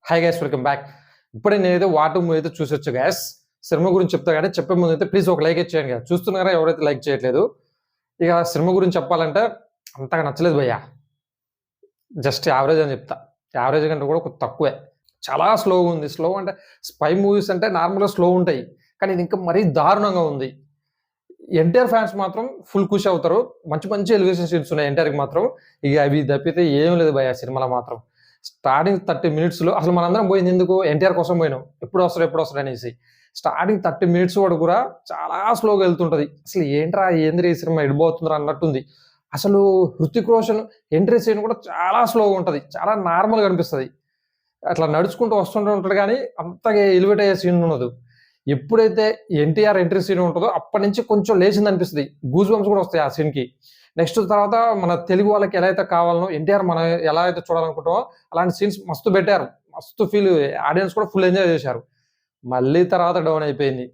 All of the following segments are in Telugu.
Hi guys, welcome back. ఇప్పుడే నేనైతే వాటు మూవీ అయితే చూసొచ్చు గైస్. సినిమా గురించి చెప్తా కానీ చెప్పే ముందు అయితే ప్లీజ్ ఒక లైక్ ఇచ్చేయండి కదా. చూస్తున్నారా ఎవరైతే లైక్ చేయట్లేదు. ఇక సినిమా గురించి చెప్పాలంటే అంతగా నచ్చలేదు భయ్యా. జస్ట్ యావరేజ్ అని చెప్తా. యావరేజ్ కంటే కూడా కొంచెం తక్కువే. చాలా స్లోగా ఉంది. స్లో అంటే స్పై మూవీస్ అంటే నార్మల్గా స్లో ఉంటాయి, కానీ ఇది ఇంకా మరీ దారుణంగా ఉంది. ఎన్టీఆర్ ఫ్యాన్స్ మాత్రం ఫుల్ ఖుషి అవుతారు. మంచి మంచి ఎలివేషన్ సీన్స్ ఉన్నాయి ఎన్టీఆర్కి మాత్రం. ఇక అవి తప్పితే ఏం లేదు భయ్యా సినిమాలో మాత్రం. స్టార్టింగ్ 30 మినిట్స్లో అసలు మనందరం పోయింది ఎందుకు, ఎన్టీఆర్ కోసం పోయినాం, ఎప్పుడు వస్తారు అనేసి. స్టార్టింగ్ 30 మినిట్స్ వరకు కూడా చాలా స్లోగా వెళ్తుంటది. అసలు ఏంట్రా ఏంద్రీ ఈ సినిమా ఎడిపోతుందిరా అన్నట్టుంది. అసలు హృతిక్ రోషన్ ఎంట్రీ సీన్ కూడా చాలా స్లోగా ఉంటుంది, చాలా నార్మల్గా అనిపిస్తుంది. అట్లా నడుచుకుంటూ వస్తుంటూ ఉంటాడు, కానీ అంతగా ఎలివేట్ అయ్యే సీన్ ఉండదు. ఎప్పుడైతే ఎన్టీఆర్ ఎంట్రీ సీన్ ఉంటుందో అప్పటి నుంచి కొంచెం లేచింది అనిపిస్తుంది. గూజ్ బంప్స్ కూడా వస్తాయి ఆ సీన్కి. నెక్స్ట్ తర్వాత మన తెలుగు వాళ్ళకి ఎలా అయితే కావాలనో, ఎన్టీఆర్ మనం ఎలా అయితే చూడాలనుకుంటామో అలాంటి సీన్స్ మస్తు పెట్టారు. మస్తు ఫీల్, ఆడియన్స్ కూడా ఫుల్ ఎంజాయ్ చేశారు. మళ్ళీ తర్వాత డౌన్ అయిపోయింది.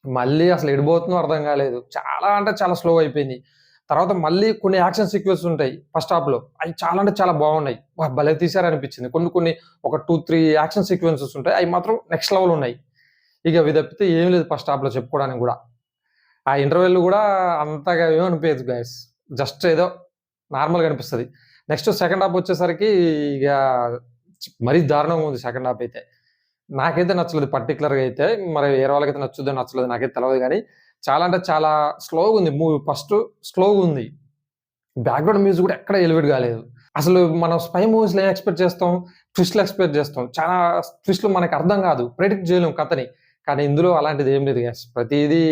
మళ్ళీ అసలు ఎడిపోతుందో అర్థం కాలేదు. చాలా అంటే చాలా స్లో అయిపోయింది. తర్వాత మళ్ళీ కొన్ని యాక్షన్ సీక్వెన్స్ ఉంటాయి ఫస్ట్ హాఫ్లో, అవి చాలా అంటే చాలా బాగున్నాయి. భలే తీశారనిపించింది. కొన్ని ఒక 2-3 యాక్షన్ సీక్వెన్సెస్ ఉంటాయి, అవి మాత్రం నెక్స్ట్ లెవెల్ ఉన్నాయి. ఇక అవి తప్పితే ఏం లేదు ఫస్ట్ హాఫ్లో చెప్పుకోవడానికి కూడా. ఆ ఇంటర్వెల్ కూడా అంతగా ఏమనిపించదు గైస్, జస్ట్ ఏదో నార్మల్గా అనిపిస్తుంది. నెక్స్ట్ సెకండ్ హాఫ్ వచ్చేసరికి ఇక మరీ దారుణంగా ఉంది సెకండ్ హాఫ్ అయితే. నాకైతే నచ్చలేదు పర్టికులర్గా అయితే. మరి వేరే వాళ్ళకైతే నచ్చుద్దో నచ్చలేదు నాకైతే తెలియదు, కానీ చాలా అంటే చాలా స్లోగా ఉంది మూవీ. ఫస్ట్ స్లోగా ఉంది, బ్యాక్గ్రౌండ్ మ్యూజిక్ కూడా ఎక్కడ ఎలివేట్ కాలేదు. అసలు మనం స్పై మూవీస్లో ఏం ఎక్స్పెక్ట్ చేస్తాం, ట్విస్ట్లు ఎక్స్పెక్ట్ చేస్తాం. చాలా ట్విస్ట్లు మనకు అర్థం కాదు, ప్రెడిక్ట్ చేయలేము కథని. కానీ ఇందులో అలాంటిది ఏం లేదు గ్యాస్, ప్రతిదీ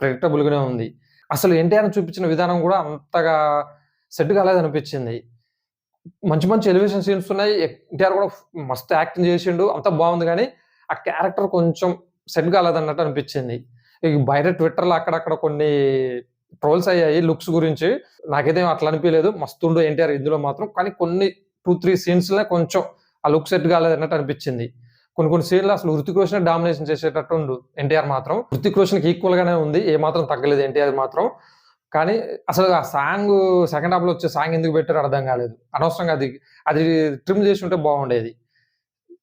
ప్రెడిక్టబుల్గానే ఉంది. అసలు ఎన్టీఆర్ని చూపించిన విధానం కూడా అంతగా సెట్ కాలేదనిపించింది. మంచి మంచి ఎలివేషన్ సీన్స్ ఉన్నాయి. ఎన్టీఆర్ కూడా మస్తు యాక్టింగ్ చేసిండు, అంతా బాగుంది, కానీ ఆ క్యారెక్టర్ కొంచెం సెట్ కాలేదన్నట్టు అనిపించింది. ఇక బయట ట్విట్టర్లో అక్కడక్కడ కొన్ని ట్రోల్స్ అయ్యాయి లుక్స్ గురించి. నాకైతే అట్లా అనిపించలేదు, మస్తుండు ఎన్టీఆర్ ఇందులో మాత్రం. కానీ కొన్ని 2-3 సీన్స్లో కొంచెం ఆ లుక్ సెట్ కాలేదన్నట్టు అనిపించింది. కొన్ని సీన్లు అసలు హృతిక్ రోషన్ డామినేషన్ చేసేటట్టు ఉండు ఎన్టీఆర్ మాత్రం. హృతిక్ రోషన్కి ఈక్వల్ గానే ఉంది, ఏ మాత్రం తగ్గలేదు ఎన్టీఆర్ మాత్రం. కానీ అసలు ఆ సాంగ్ సెకండ్ హాఫ్లో వచ్చే సాంగ్ ఎందుకు పెట్టారో అర్థం కాలేదు. అనవసరంగా అది ట్రిమ్ చేసి ఉంటే బాగుండేది.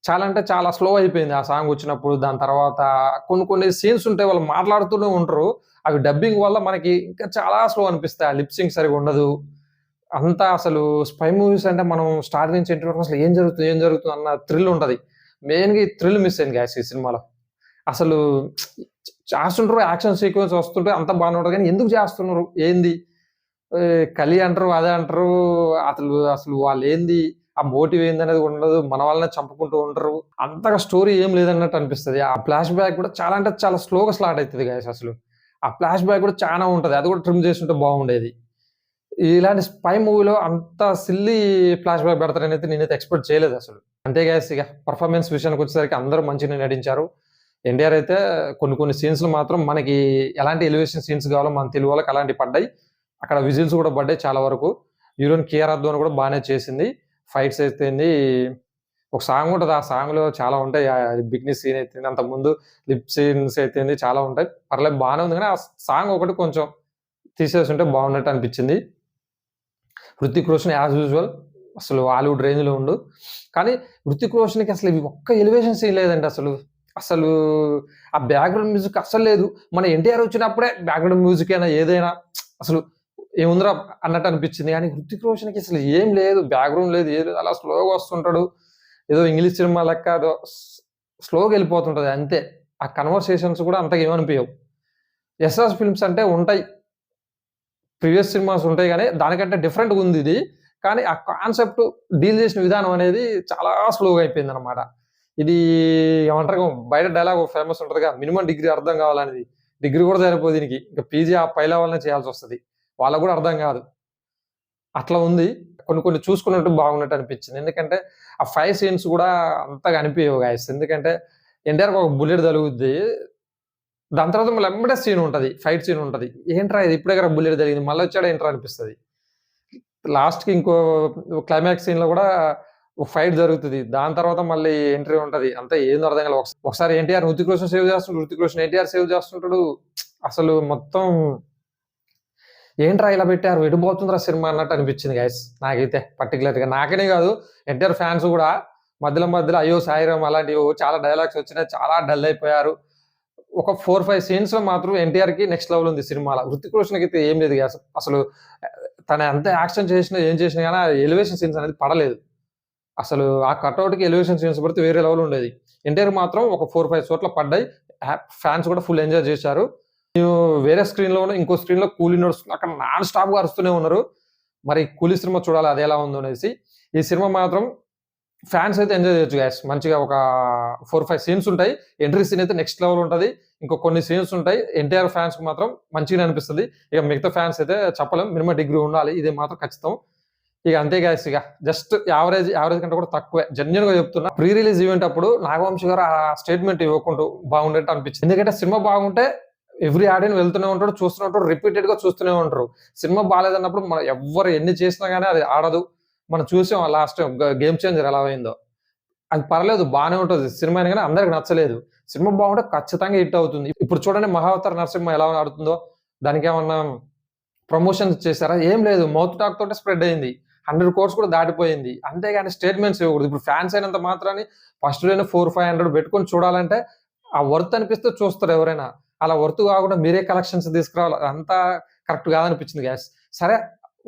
చాలా అంటే చాలా స్లో అయిపోయింది ఆ సాంగ్ వచ్చినప్పుడు. దాని తర్వాత కొన్ని సీన్స్ ఉంటాయి, వాళ్ళు మాట్లాడుతూనే ఉంటారు, అవి డబ్బింగ్ వల్ల మనకి ఇంకా చాలా స్లో అనిపిస్తాయి. ఆ లిప్సింగ్ సరిగా ఉండదు అంతా. అసలు స్పై మూవీస్ అంటే మనం స్టార్ట్ నుంచి ఎంటర్ వరకు అసలు ఏం జరుగుతుంది అన్న థ్రిల్ ఉంటుంది. మెయిన్గా ఈ థ్రిల్ మిస్ అయింది గ్యాస్ ఈ సినిమాలో. అసలు చేస్తుంటారు, యాక్షన్ సీక్వెన్స్ వస్తుంటే అంత బాగానే ఉంటుంది, కానీ ఎందుకు చేస్తున్నారు ఏంది, కలి అంటారు అదే అంటారు. అసలు వాళ్ళు ఏంది, ఆ మోటివ్ ఏంది అనేది ఉండదు. మన వాళ్ళనే చంపుకుంటూ ఉంటారు, అంతగా స్టోరీ ఏం లేదన్నట్టు అనిపిస్తుంది. ఆ ఫ్లాష్ బ్యాక్ కూడా చాలా అంటే చాలా స్లోగా స్టార్ట్ అవుతుంది గాయస్. అసలు ఆ ఫ్లాష్ బ్యాక్ కూడా చాలా ఉంటుంది, అది కూడా ట్రిమ్ చేస్తుంటే బాగుండేది. ఇలాంటి స్పై మూవీలో అంత సిల్లీ ఫ్లాష్ బ్యాక్ పెడతారని అయితే నేనైతే ఎక్స్పెక్ట్ చేయలేదు అసలు. అంతే గాయస్, ఇక పర్ఫార్మెన్స్ విషయానికి వచ్చేసరికి అందరూ మంచిగా నటించారు. ఎన్టీఆర్ అయితే కొన్ని సీన్స్లు మాత్రం మనకి ఎలాంటి ఎలివేషన్ సీన్స్ కావాలో మన తెలుగు వాళ్ళకి అలాంటి పడ్డాయి. అక్కడ విజిల్స్ కూడా పడ్డాయి చాలా వరకు. హీరోయిన్ కేఆర్ అద్వాని కూడా బాగానే చేసింది. ఫైట్స్ అయితేంది, ఒక సాంగ్ ఉంటుంది, ఆ సాంగ్లో చాలా ఉంటాయి. బిగ్ని సీన్ అయితేంది, అంతకుముందు లిప్ సీన్స్ అయితేంది చాలా ఉంటాయి. పర్లేదు బాగానే ఉంది, కానీ ఆ సాంగ్ ఒకటి కొంచెం తీసేసి ఉంటే బాగున్నట్టు అనిపించింది. హృతిక్ రోషన్ యాజ్ యూజువల్ అసలు హాలీవుడ్ రేంజ్లో ఉండు, కానీ హృతిక్ రోషన్కి అసలు ఇవి ఒక్క ఎలివేషన్ సీన్ లేదండి. అసలు ఆ బ్యాక్గ్రౌండ్ మ్యూజిక్ అస్సలు లేదు. మన ఎన్టీఆర్ వచ్చినప్పుడే బ్యాక్గ్రౌండ్ మ్యూజిక్ అయినా ఏదైనా అసలు ఏముందిరా అన్నట్టు అనిపించింది. కానీ హృతిక్ రోషన్కి అసలు ఏం లేదు, బ్యాక్గ్రౌండ్ లేదు, ఏది, అలా స్లోగా వస్తుంటాడు. ఏదో ఇంగ్లీష్ సినిమా లెక్క ఏదో స్లోగా వెళ్ళిపోతుంటుంది అంతే. ఆ కన్వర్సేషన్స్ కూడా అంతగా ఏమనిపించవు. ఎస్ఆర్ఎస్ ఫిల్మ్స్ అంటే ఉంటాయి, ప్రీవియస్ సినిమాస్ ఉంటాయి, కానీ దానికంటే డిఫరెంట్గా ఉంది ఇది. కానీ ఆ కాన్సెప్ట్ డీల్ చేసిన విధానం అనేది చాలా స్లోగా అయిపోయింది అనమాట. ఇది ఏమంటారు, బయట డైలాగ్ ఫేమస్ ఉంటుందిగా, మినిమం డిగ్రీ అర్థం కావాలనేది. డిగ్రీ కూడా సరిపోదు దీనికి, ఇంకా పీజీ ఆ పై లెవెల్నే చేయాల్సి వస్తుంది. వాళ్ళకు కూడా అర్థం కాదు, అట్లా ఉంది. కొన్ని చూసుకున్నట్టు బాగున్నట్టు అనిపించింది. ఎందుకంటే ఆ 5 సీన్స్ కూడా అంతగా అనిపించవు గాయస్. ఎందుకంటే ఎన్టీఆర్కి ఒక బుల్లెట్ తగులుద్ది, దాని తర్వాత మళ్ళీ వెంబడే సీన్ ఉంటుంది, ఫైట్ సీన్ ఉంటుంది. ఏంట్రా ఇది ఇప్పుడే కదా బుల్లెట్ జరిగింది, మళ్ళీ వచ్చాడా ఏంట్రా అనిపిస్తుంది. లాస్ట్కి ఇంకో క్లైమాక్స్ సీన్లో కూడా ఒక ఫైట్ జరుగుతుంది, దాని తర్వాత మళ్ళీ ఎంట్రీ ఉంటుంది. అంతా ఏందో అర్థం కాదు. ఒకసారి ఎన్టీఆర్ హృతిక్ రోషన్ సేవ్ చేస్తుంటాడు, హృతిక్ రోషన్ ఎన్టీఆర్ సేవ్ చేస్తుంటాడు. అసలు మొత్తం ఏంట్రా ఇలా పెట్టారు, ఎడిపోతుందిరా సినిమా అన్నట్టు అనిపించింది గైస్ నాకైతే పర్టికులర్గా. నాకనే కాదు, ఎన్టీఆర్ ఫ్యాన్స్ కూడా మధ్యలో మధ్యలో అయ్యో సాయిరామ్ అలాంటివి చాలా డైలాగ్స్ వచ్చినాయి, చాలా డల్ అయిపోయారు. ఒక 4, 5 సీన్స్ లో మాత్రం ఎన్టీఆర్ కి నెక్స్ట్ లెవెల్ ఉంది సినిమాలో. హృతిక్ రోషన్ అయితే ఏం లేదు అసలు తన ఎంత యాక్షన్ చేసినా ఏం చేసినా కానీ ఎలివేషన్ సీన్స్ అనేది పడలేదు. అసలు ఆ కట్అవుట్ కి ఎలివేషన్ సీన్స్ పడితే వేరే లెవెల్ ఉండేది. ఎన్టీఆర్ మాత్రం ఒక 4, 5 చోట్ల పడ్డాయి. ఫ్యాన్స్ కూడా ఫుల్ ఎంజాయ్ చేశారు. వేరే స్క్రీన్ లోను ఇంకో స్క్రీన్ లో కూలీ నడుస్తుంది, అక్కడ నాన్ స్టాప్ గా అరుస్తూనే ఉన్నారు. మరి కూలీ సినిమా చూడాలి అది ఎలా ఉందో అనేసి. ఈ సినిమా మాత్రం ఫ్యాన్స్ అయితే ఎంజాయ్ చేయొచ్చు గైస్. మంచిగా ఒక 4, 5 సీన్స్ ఉంటాయి. ఎంట్రీ సీన్ అయితే నెక్స్ట్ లెవెల్ ఉంటది. ఇంకో కొన్ని సీన్స్ ఉంటాయి. ఎన్టీఆర్ ఫ్యాన్స్ కి మాత్రం మంచిగానే అనిపిస్తుంది. ఇక మిగతా ఫ్యాన్స్ అయితే చెప్పలేం, మినిమం డిగ్రీ ఉండాలి, ఇది మాత్రం ఖచ్చితం. ఇక అంతే గైస్, ఇక జస్ట్ యావరేజ్ కంటే కూడా తక్కువే. జెన్యున్ గా చెప్తున్నా. ప్రీ రిలీజ్ ఈవెంట్ అప్పుడు నాగవంశి గారు ఆ స్టేట్మెంట్ ఇవ్వకుండా బాగుండేట్టు అనిపించింది. ఎందుకంటే సినిమా బాగుంటే ఎవ్రీ ఆడియన్ వెళ్తూనే ఉంటాడు, చూస్తూనే ఉంటాడు, రిపీటెడ్ గా చూస్తూనే ఉంటారు. సినిమా బాగాలేదన్నప్పుడు మనం ఎవ్వరు ఎన్ని చేసినా గానీ అది ఆడదు. మనం చూసాం లాస్ట్ గేమ్ చేంజర్ ఎలా అయిందో. అది పర్లేదు, బాగానే ఉంటుంది సినిమా అయినా కానీ అందరికి నచ్చలేదు. సినిమా బాగుంటే ఖచ్చితంగా హిట్ అవుతుంది. ఇప్పుడు చూడండి మహావతార్ నరసింహ ఎలా ఆడుతుందో. దానికి ఏమన్నా ప్రమోషన్స్ చేశారా? ఏం లేదు, మౌత్ టాక్ తోటే స్ప్రెడ్ అయింది. 100 crores కూడా దాటిపోయింది. అంతేగాని స్టేట్మెంట్స్ ఇవ్వకూడదు. ఇప్పుడు ఫ్యాన్స్ అయినంత మాత్రాన్ని ఫస్ట్ డేనే 400-500 పెట్టుకొని చూడాలంటే ఆ వర్త్ అనిపిస్తే చూస్తారు ఎవరైనా. అలా వర్త్ కాకుండా మీరే కలెక్షన్స్ తీసుకురావాలి, అంతా కరెక్ట్ కాదనిపించింది గ్యాస్. సరే,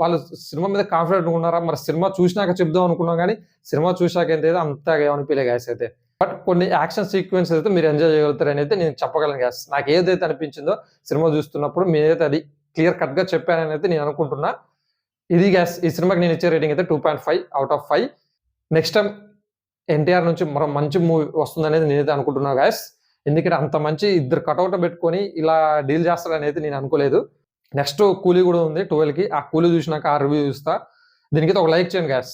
వాళ్ళు సినిమా మీద కాన్ఫిడెంట్ ఉన్నారా? మరి సినిమా చూసినాక చెప్దాం అనుకున్నాం కానీ సినిమా చూసాక అయితే అంతగా ఏమనిపించలే గ్యాస్ అయితే. బట్ కొన్ని యాక్షన్ సీక్వెన్సెస్ అయితే మీరు ఎంజాయ్ చేయగలుగుతారని అయితే నేను చెప్పగలను గ్యాస్. నాకు ఏదైతే అనిపించిందో సినిమా చూస్తున్నప్పుడు మీరైతే అది క్లియర్ కట్ గా చెప్పానని అయితే నేను అనుకుంటున్నా. ఇది గ్యాస్, ఈ సినిమాకి నేను ఇచ్చే రేటింగ్ అయితే 2.5/5. నెక్స్ట్ టైం ఎన్టీఆర్ నుంచి మరో మంచి మూవీ వస్తుందనేది నేనైతే అనుకుంటున్నా గ్యాస్. ఎందుకంటే అంత మంచి ఇద్దరు కటౌట్ పెట్టుకొని ఇలా డీల్ చేస్తారని అయితే నేను అనుకోలేదు. నెక్స్ట్ కూలీ కూడా ఉంది 12కి. ఆ కూలీ చూసినాక ఆ రివ్యూ చూస్తా. దీనికైతే ఒక లైక్ చేయండి గ్యాస్.